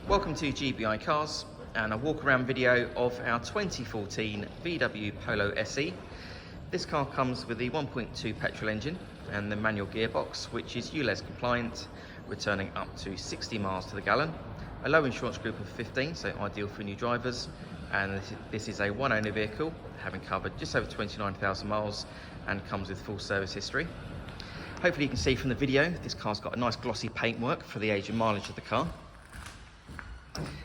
Welcome to GBI Cars and a walk around video of our 2014 VW Polo SE. This car comes with the 1.2 petrol engine and the manual gearbox, which is ULEZ compliant, returning up to 60 miles to the gallon. A low insurance group of 15, so ideal for new drivers. And this is a one owner vehicle, having covered just over 29,000 miles and comes with full service history. Hopefully you can see from the video, this car's got a nice glossy paintwork for the age and mileage of the car.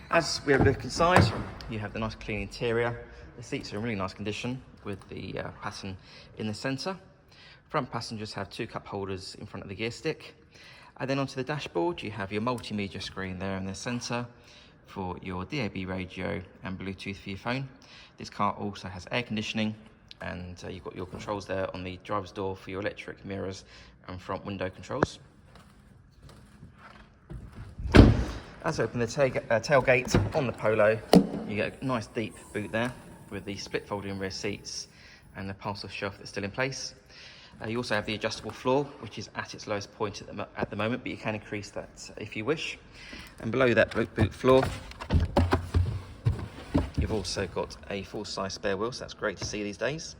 As we have a look inside, you have the nice clean interior. The seats are in really nice condition with the pattern in the centre. Front passengers have two cup holders in front of the gear stick. And then onto the dashboard, you have your multimedia screen there in the centre for your DAB radio and Bluetooth for your phone. This car also has air conditioning, and you've got your controls there on the driver's door for your electric mirrors and front window controls. As I open the tailgate on the Polo, you get a nice deep boot there with the split folding rear seats and the parcel shelf that's still in place. You also have the adjustable floor, which is at its lowest point at the moment, but you can increase that if you wish. And below that boot floor, you've also got a full-size spare wheel, so that's great to see these days.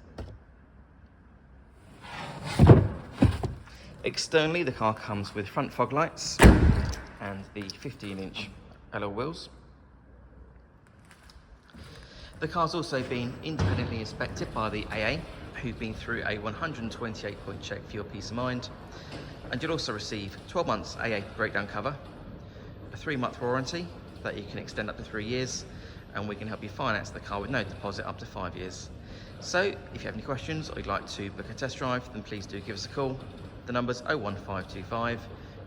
Externally, the car comes with front fog lights and the 15-inch alloy wheels. The car's also been independently inspected by the AA, who've been through a 128-point check for your peace of mind. And you'll also receive 12 months AA breakdown cover, a 3-month warranty that you can extend up to 3 years, and we can help you finance the car with no deposit up to 5 years. So if you have any questions or you'd like to book a test drive, then please do give us a call. The number's 01525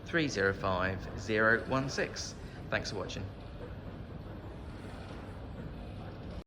305 016. Thanks for watching.